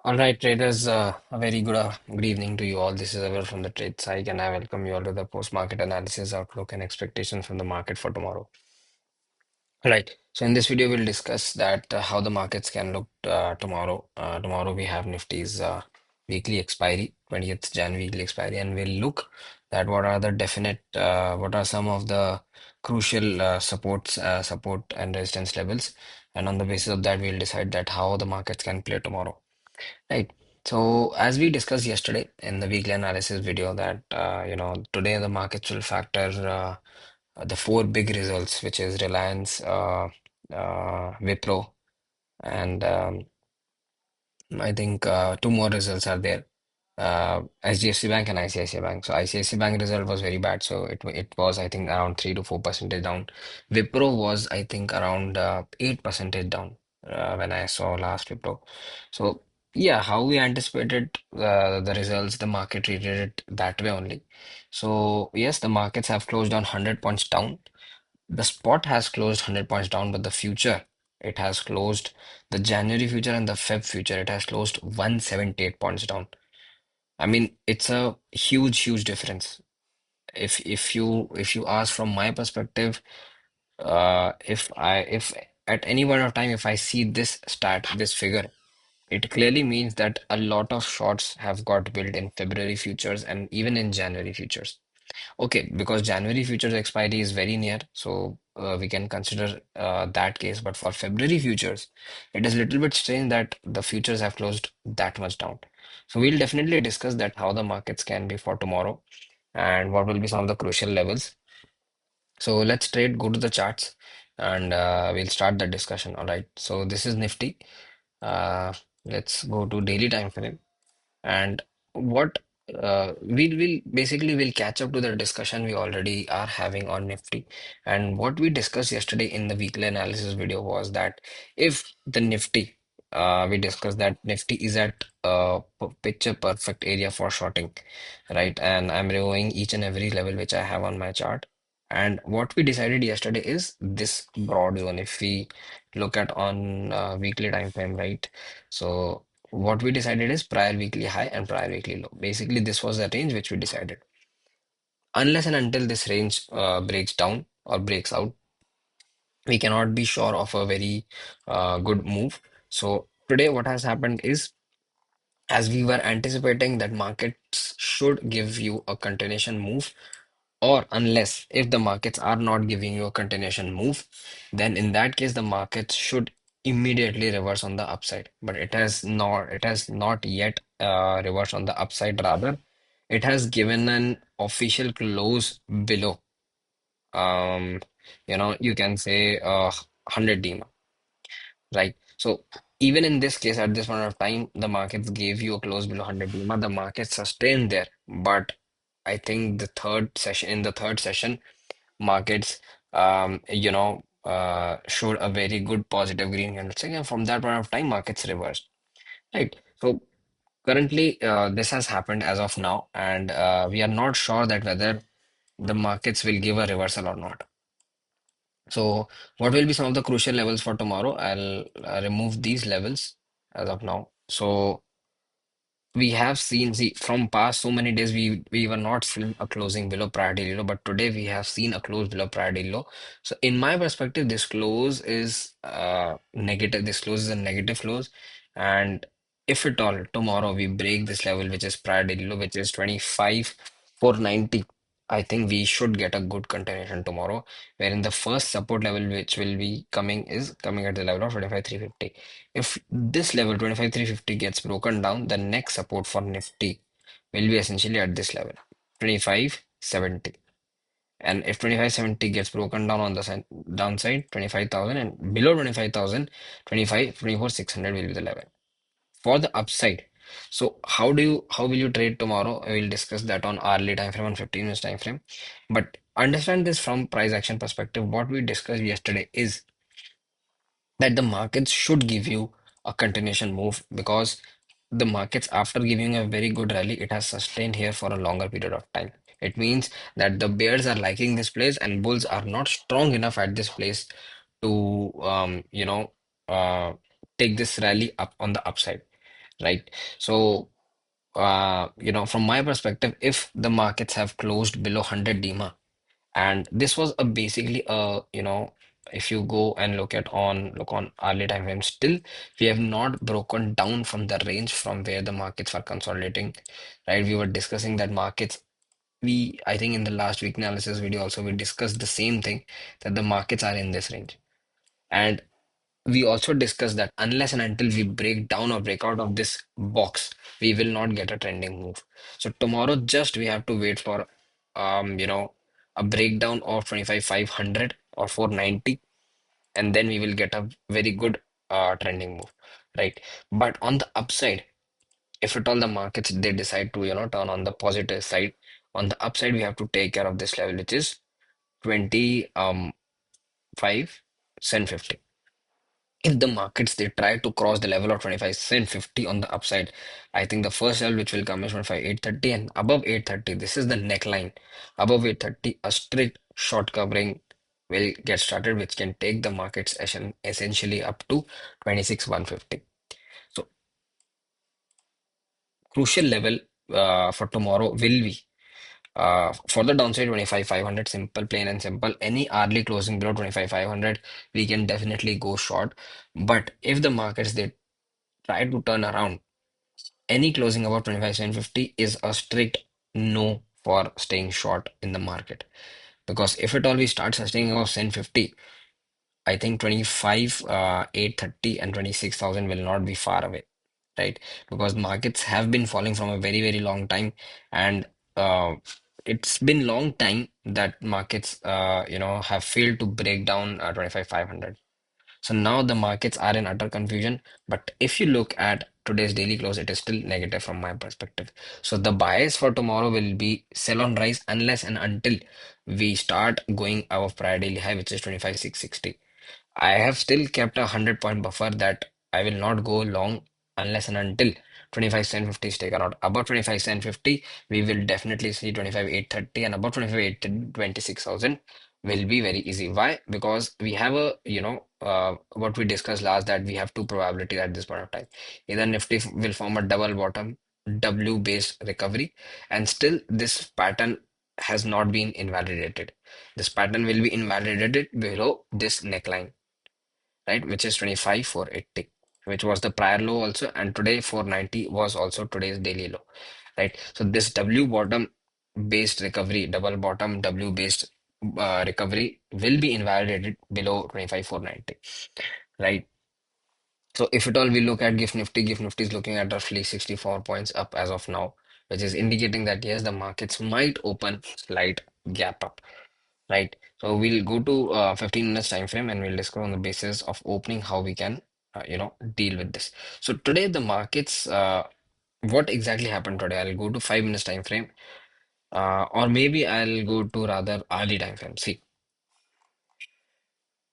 All right, traders, a very good evening to you all. This is Avel from the Tradepsyche, and I welcome you all to the post-market analysis outlook and expectations from the market for tomorrow. All right, so in this video, we'll discuss that how the markets can look tomorrow. Tomorrow we have Nifty's weekly expiry, 20th Jan weekly expiry, and we'll look at what are some of the crucial support and resistance levels, and on the basis of that, we'll decide that how the markets can play tomorrow. Right. So as we discussed yesterday in the weekly analysis video that today the markets will factor the four big results, which is Reliance, Wipro, and I think two more results are there. HDFC Bank and ICICI Bank. So ICICI Bank result was very bad. So it was I think around 3 to 4% down. Wipro was I think around 8% down when I saw last Wipro. So yeah, how we anticipated the results, the market treated it that way only. So yes, the markets have closed on 100 points down. The spot has closed 100 points down, but the future, it has closed the January future and the Feb future, it has closed 178 points down. I mean, it's a huge difference. If you ask from my perspective, if at any point of time if I see this figure, it clearly means that a lot of shorts have got built in February futures and even in January futures. Okay, because January futures expiry is very near, so we can consider that case. But for February futures, it is a little bit strange that the futures have closed that much down. So we'll definitely discuss that how the markets can be for tomorrow and what will be some of the crucial levels. So let's straight go to the charts and we'll start the discussion. All right. So this is Nifty. Uh, let's go to daily time frame. And what we'll catch up to the discussion we already are having on Nifty. And what we discussed yesterday in the weekly analysis video was that if the Nifty, we discussed that Nifty is at picture perfect area for shorting, right? And I'm reviewing each and every level which I have on my chart. And what we decided yesterday is this broad zone. If we look at on weekly time frame, right? So what we decided is prior weekly high and prior weekly low. Basically, this was the range which we decided. Unless and until this range breaks down or breaks out, we cannot be sure of a very good move. So today, what has happened is, as we were anticipating that markets should give you a continuation move, or unless if the markets are not giving you a continuation move, then in that case the markets should immediately reverse on the upside. But it has not yet reversed on the upside. Rather, it has given an official close below. Um, you can say 100 DMA, right? So even in this case, at this point of time, the markets gave you a close below 100 DMA. The market sustained there, but I think the third session, markets showed a very good positive green candlestick, and from that point of time markets reversed, right? So currently this has happened as of now, and we are not sure that whether the markets will give a reversal or not. So what will be some of the crucial levels for tomorrow? I'll remove these levels as of now. So we have seen, see, from past so many days, we were not seeing a closing below prior daily low, but today we have seen a close below prior daily low. So in my perspective, this close is negative. This close is a negative close, and if at all tomorrow we break this level, which is prior daily low, which is 25,490, I think we should get a good continuation tomorrow, wherein the first support level which will be coming is coming at the level of 25,350. If this level 25,350 gets broken down, the next support for Nifty will be essentially at this level, 25,70. And if 25,70 gets broken down on the downside, 25,000, and below 25,000, 24,600 will be the level. For the upside, so how will you trade tomorrow? I will discuss that on hourly time frame, on 15 minutes time frame. But understand this from price action perspective. What we discussed yesterday is that the markets should give you a continuation move, because the markets, after giving a very good rally, it has sustained here for a longer period of time. It means that the bears are liking this place and bulls are not strong enough at this place to uh, take this rally up on the upside, right? So, from my perspective, if the markets have closed below 100 DMA, and this was a basically if you go and look on early time frame, still we have not broken down from the range from where the markets were consolidating, right? We were discussing that markets. I think in the last week analysis video also we discussed the same thing, that the markets are in this range. And we also discussed that unless and until we break down or break out of this box, we will not get a trending move. So tomorrow, just we have to wait for, a breakdown of 25,500 or 490, and then we will get a very good trending move, right? But on the upside, if at all the markets they decide to, turn on the positive side, on the upside, we have to take care of this level, which is 20 5 cent 50. If the markets they try to cross the level of 25 cent 50 on the upside, I think the first level which will come is 25 830, and above 830, this is the neckline. Above 830, a strict short covering will get started, which can take the markets essentially up to 26 150. So crucial level for tomorrow will be, for the downside, 25 500, simple, plain and simple. Any early closing below 25 500, we can definitely go short. But if the markets they try to turn around, any closing above 25,750 is a strict no for staying short in the market. Because if at all we start sustaining above 750, I think 25, 830 and 26,000 will not be far away, right? Because markets have been falling from a very, very long time, and uh, it's been long time that markets, have failed to break down 25,500. So now the markets are in utter confusion. But if you look at today's daily close, it is still negative from my perspective. So the bias for tomorrow will be sell on rise unless and until we start going above prior daily high, which is 25,660. I have still kept a 100-point buffer that I will not go long unless and until 25 cent 50 is taken out. Above 25 cent 50, we will definitely see 25 830, and above 25 8 26,000 will be very easy. Why? Because we have what we discussed last, that we have two probabilities at this point of time. Either Nifty will form a double bottom W based recovery, and still this pattern has not been invalidated. This pattern will be invalidated below this neckline, right, which is 25 480, which was the prior low also, and today 490 was also today's daily low, right? So this W bottom based recovery, double bottom W based recovery will be invalidated below 25 490, right? So if at all we look at Gift Nifty is looking at roughly 64 points up as of now, which is indicating that yes, the markets might open slight gap up, right? So we'll go to 15 minutes time frame, and we'll discuss on the basis of opening how we can, deal with this. So today the markets, what exactly happened today? I'll go to 5 minutes time frame, or maybe I'll go to rather early time frame. See,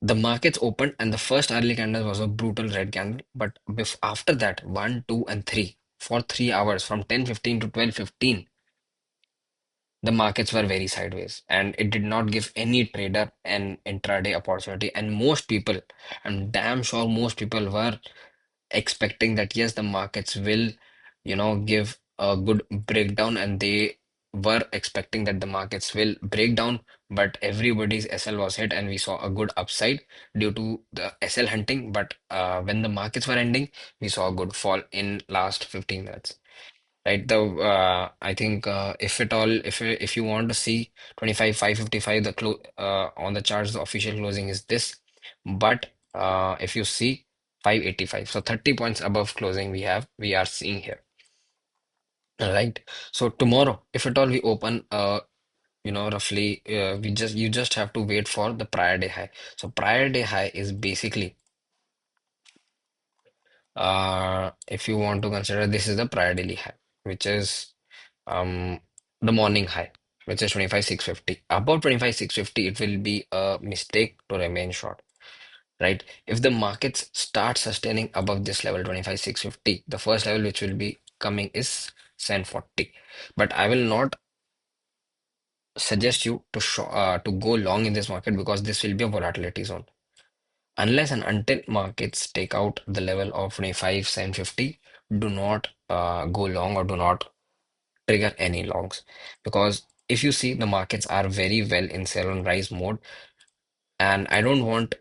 the markets opened, and the first early candle was a brutal red candle. But after that, 1, 2, and 3, for 3 hours from 10:15 to 12:15, the markets were very sideways, and it did not give any trader an intraday opportunity. And most people, I'm damn sure most people were expecting that yes, the markets will, give a good breakdown, and they were expecting that the markets will break down. But everybody's SL was hit, and we saw a good upside due to the SL hunting. But when the markets were ending, we saw a good fall in last 15 minutes. Right, the I think if at all, if you want to see 25 555, the close on the charts, the official closing is this. But if you see 585, so 30 points above closing, we are seeing here. All right. So tomorrow, if at all we open, roughly, you just have to wait for the prior day high. So prior day high is basically, if you want to consider, this is the prior daily high, which is um the morning high, which is 25 650. Above 25 650, it will be a mistake to remain short, right? If the markets start sustaining above this level 25 650, the first level which will be coming is 740. But I will not suggest you to go long in this market, because this will be a volatility zone. Unless and until markets take out the level of 25 750, do not go long or do not trigger any longs, because if you see, the markets are very well in sell and rise mode, and I don't want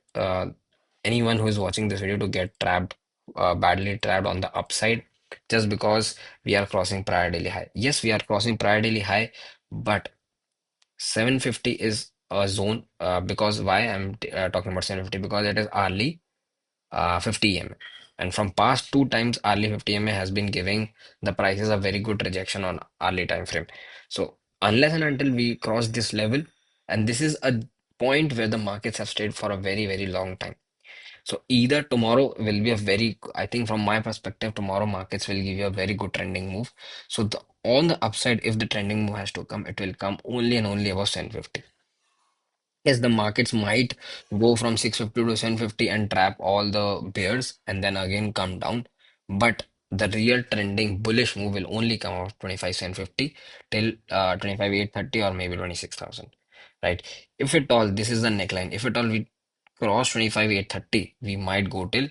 anyone who is watching this video to get trapped, badly trapped on the upside, just because we are crossing prior daily high. Yes, we are crossing prior daily high, but 750 is a zone. Because why I'm talking about 750? Because it is hourly 50 EMA. And from past two times, hourly 50 EMA has been giving the prices a very good rejection on hourly time frame. So unless and until we cross this level, and this is a point where the markets have stayed for a very, very long time. So either tomorrow will be a very, I think from my perspective, tomorrow markets will give you a very good trending move. So on the upside, if the trending move has to come, it will come only and only above 750. Yes, the markets might go from 650 to 750 and trap all the bears and then again come down. But the real trending bullish move will only come off 25 750 till 25 830 or maybe 26,000. Right? If at all, this is the neckline. If at all we cross 25 830, we might go till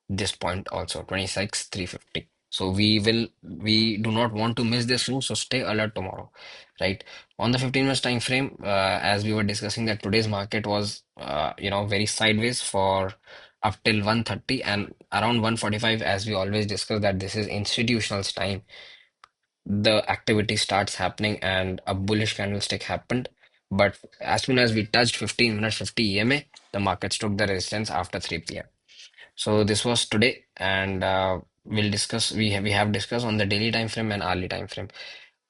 this point also, 26 350. So we do not want to miss this move. So stay alert tomorrow. Right? On the 15 minutes time frame, as we were discussing that today's market was, very sideways for up till 130 and around 145, as we always discuss that this is institutional's time, the activity starts happening and a bullish candlestick happened. But as soon as we touched 15 minutes 50 EMA, the markets took the resistance after 3 p.m. So this was today, and we have discussed on the daily time frame and hourly time frame.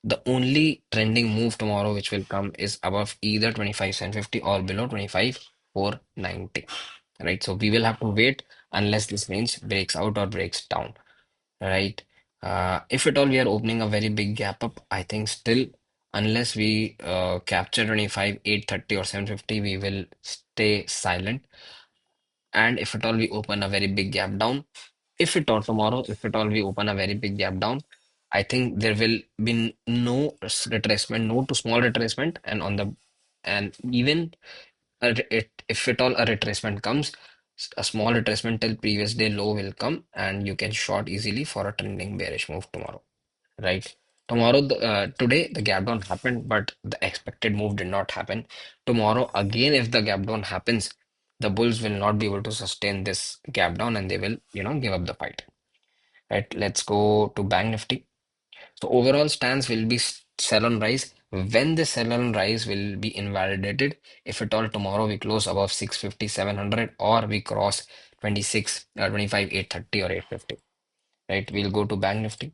The only trending move tomorrow which will come is above either 25 cent 50 or below 25 490. Right. So we will have to wait unless this range breaks out or breaks down. Right. If at all we are opening a very big gap up, I think still, unless we capture 25 830 or 750, we will stay silent. And if at all we open a very big gap down, if at all tomorrow, if at all we open a very big gap down, I think there will be no retracement, no to small retracement, and even if at all a retracement comes, a small retracement till previous day low will come, and you can short easily for a trending bearish move tomorrow. Right? Today the gap down happened, but the expected move did not happen. Tomorrow, again, if the gap down happens, the bulls will not be able to sustain this gap down and they will, give up the fight. Right? Let's go to Bank Nifty. So overall stance will be sell on rise. When the sell on rise will be invalidated, if at all tomorrow we close above 650, 700, or we cross 26, 25, 830 or 850. Right? We'll go to Bank Nifty.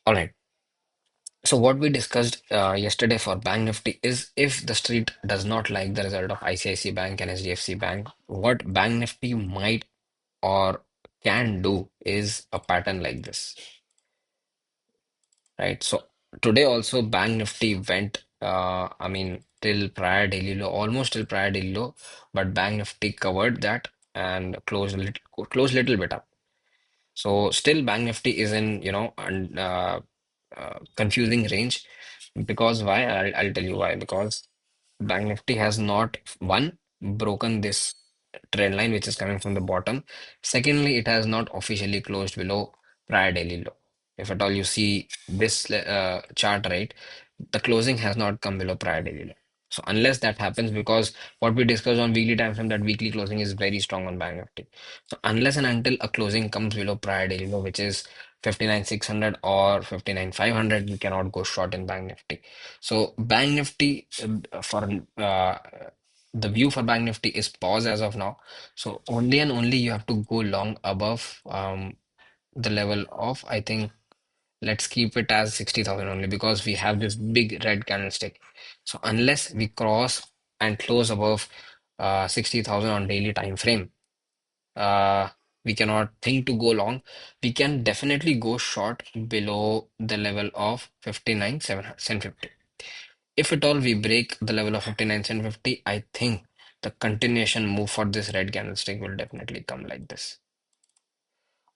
All right. So what we discussed yesterday for Bank Nifty is, if the street does not like the result of ICICI Bank and HDFC Bank, what Bank Nifty might or can do is a pattern like this, right? So today also Bank Nifty went, till prior daily low, almost till prior daily low, but Bank Nifty covered that and closed little bit up. So still Bank Nifty is in, confusing range. Because why? I'll tell you why. Because Bank Nifty has not, one, broken this trend line which is coming from the bottom. Secondly, it has not officially closed below prior daily low. If at all you see this chart, right, the closing has not come below prior daily low. So unless that happens, because what we discussed on weekly time frame, that weekly closing is very strong on Bank Nifty. So unless and until a closing comes below prior daily low, which is 59,600 or 59,500, we cannot go short in Bank Nifty. So Bank Nifty, for the view for Bank Nifty is pause as of now. So only and only you have to go long above the level of, I think, let's keep it as 60,000 only, because we have this big red candlestick. So unless we cross and close above 60,000 on daily time frame, uh, we cannot think to go long. We can definitely go short below the level of 59,750. If at all we break the level of 59,750, I think the continuation move for this red candlestick will definitely come like this.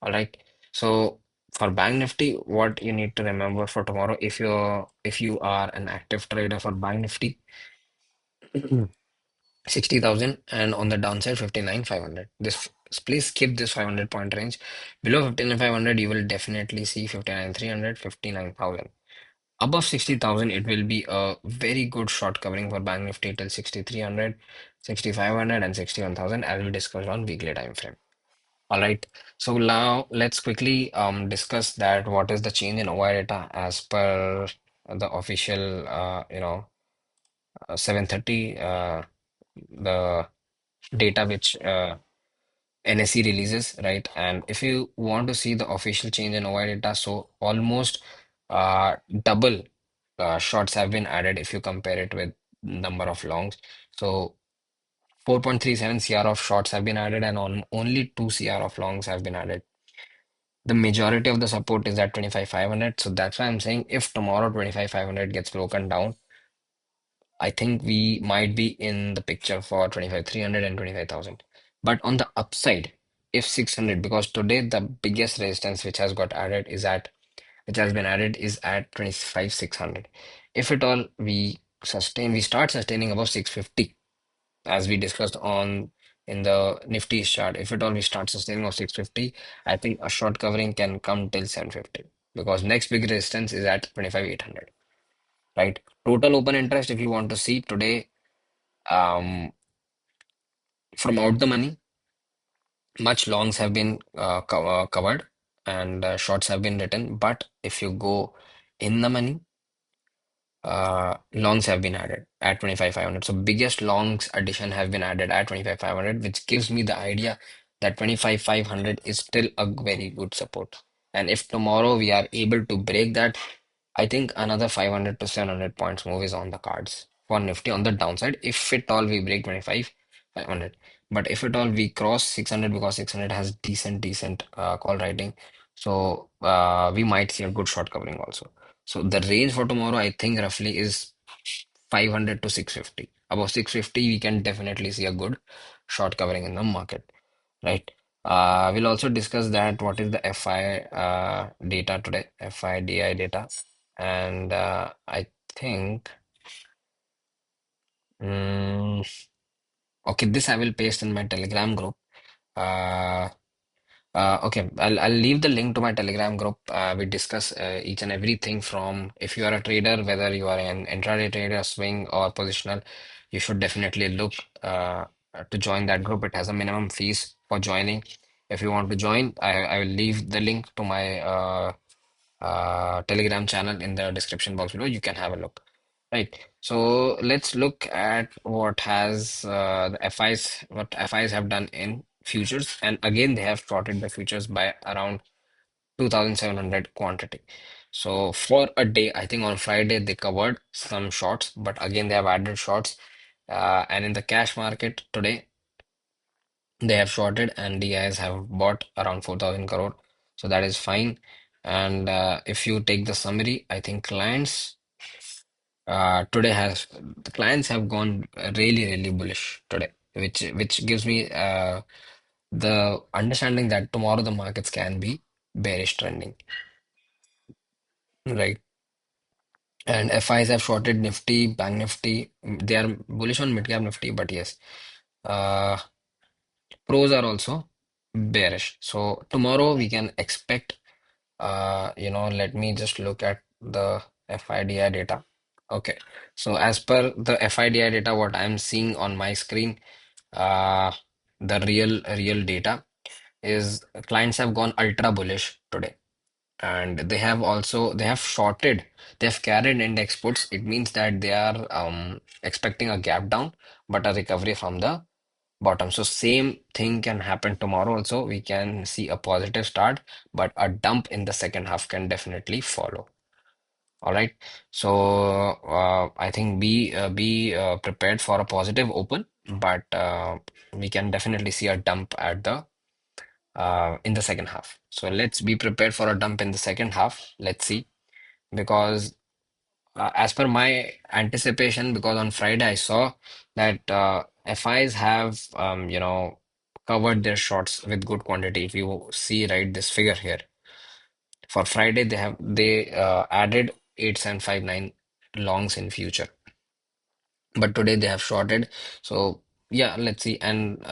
All right. So for Bank Nifty, what you need to remember for tomorrow, if you are an active trader for Bank Nifty, 60,000, and on the downside 59,500. This please skip this 500 point range. Below 59,500, you will definitely see 59,300, 59,000. Above 60,000, it will be a very good short covering for Bank Nifty till 6,300, 6,500, and 61,000, as we discussed on weekly time frame. All right. So now let's quickly discuss that what is the change in OI data as per the official 7:30 the data which NSE releases, right? And if you want to see the official change in OI data, so almost double shorts have been added if you compare it with number of longs. So 4.37 CR of shorts have been added, and on only 2 CR of longs have been added. The majority of the support is at 25,500. So that's why I'm saying if tomorrow 25,500 gets broken down, I think we might be in the picture for 25,300 and 25,000. But on the upside, if 600, because today the biggest resistance which has got added is at, which has been added is at 25,600. If at all we start sustaining above 650, as we discussed on in the Nifty chart, if at all we start sustaining of 650, I think a short covering can come till 750 because next big resistance is at 25,800, right? Total open interest, if you want to see today, um, from out the money, much longs have been covered and shorts have been written. But if you go in the money, longs have been added at 25,500. So biggest longs addition have been added at 25,500, which gives me the idea that 25,500 is still a very good support. And if tomorrow we are able to break that, I think another 500 to 700 points move is on the cards for Nifty on the downside. If at all we break 25,500, but if at all we cross 600, because 600 has decent call writing, so we might see a good short covering also. So the range for tomorrow, I think roughly is 500 to 650. Above 650, we can definitely see a good short covering in the market, right? We'll also discuss that what is the FI data today, FIDI data, and I think, mm, okay, this I will paste in my Telegram group. Uh, okay, I'll leave the link to my Telegram group. We discuss each and everything from if you are a trader, whether you are an intraday trader, swing or positional, you should definitely look to join that group. It has a minimum fees for joining. If you want to join, I will leave the link to my Telegram channel in the description box below. You can have a look. Right. So let's look at what has the FIs, what FIs have done in futures. And again, they have shorted the futures by around 2,700 quantity. So for a day, I think on Friday they covered some shorts, but again they have added shorts. And in the cash market today, they have shorted and DIs have bought around 4,000 crore. So that is fine. And if you take the summary, I think clients today has the clients have gone really bullish today, which gives me the understanding that tomorrow the markets can be bearish trending, right? And FIs have shorted Nifty, Bank Nifty. They are bullish on mid cap Nifty, but yes, uh, pros are also bearish. So tomorrow we can expect. Let me just look at the FIDI data. Okay, so as per the FIDI data, what I'm seeing on my screen, uh, the real data is clients have gone ultra bullish today, and they have shorted, they have carried index puts. It means that they are expecting a gap down, but a recovery from the bottom. So same thing can happen tomorrow also. We can see a positive start, but a dump in the second half can definitely follow. All right. So I think be prepared for a positive open, but we can definitely see a dump at the in the second half. So let's be prepared for a dump in the second half. Let's see, because as per my anticipation, because on Friday I saw that FIs have covered their shorts with good quantity. If you see right this figure here, for Friday they added 8759 longs in future, but today they have shorted. So yeah, let's see. And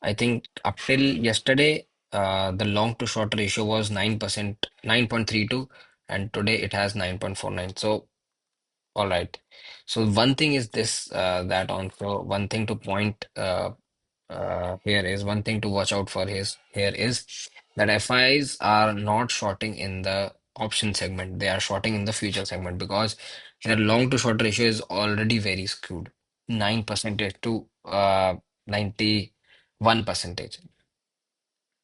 I think up till yesterday, the long to short ratio was 9%, 9.32, and today it has 9.49. So, all right. So one thing is this, that also one thing to point here is one thing to watch out for here is that FIs are not shorting in the option segment. They are shorting in the future segment because their long to short ratio is already very skewed. 9% to 91 percentage.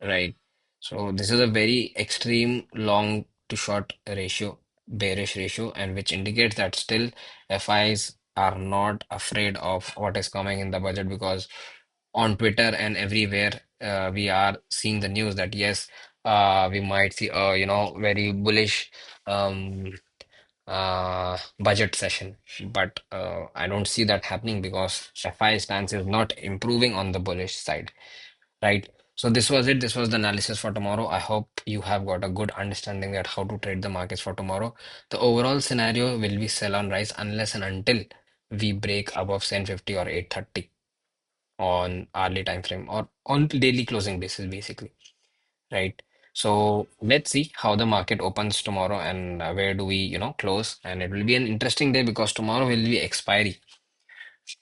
Right. So this is a very extreme long to short ratio, bearish ratio, and which indicates that still FIs are not afraid of what is coming in the budget because on Twitter and everywhere we are seeing the news that yes, we might see a very bullish um, budget session, but I don't see that happening because FI stance is not improving on the bullish side. Right. So this was it. This was the analysis for tomorrow. I hope you have got a good understanding that how to trade the markets for tomorrow. The overall scenario will be sell on rise unless and until we break above 750 or 830 on hourly time frame or on daily closing basis, basically. Right. So let's see how the market opens tomorrow and where do we, close. And it will be an interesting day because tomorrow will be expiry.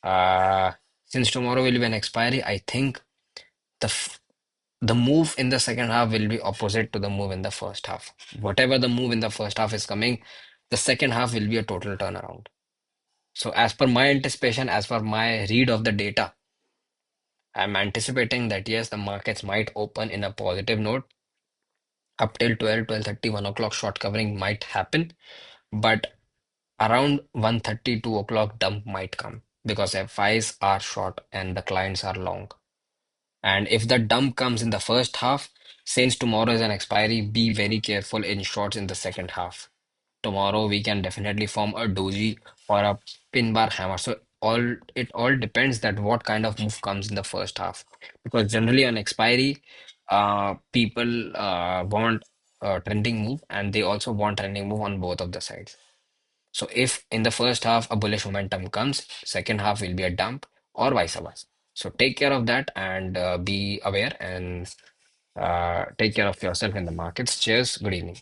Uh, since tomorrow will be an expiry, I think the the move in the second half will be opposite to the move in the first half. Whatever the move in the first half is coming, the second half will be a total turnaround. So, as per my anticipation, as per my read of the data, I'm anticipating that yes, the markets might open in a positive note up till 12, 12:30, 1 o'clock short covering might happen, but around 1:30, 2 o'clock dump might come because FIs are short and the clients are long. And if the dump comes in the first half, since tomorrow is an expiry, be very careful in shorts in the second half. Tomorrow we can definitely form a doji or a pin bar hammer. So it all depends that what kind of move comes in the first half. Because generally on expiry, people want a trending move and they also want trending move on both of the sides. So if in the first half a bullish momentum comes, second half will be a dump or vice versa. So take care of that and be aware and take care of yourself in the markets. Cheers. Good evening.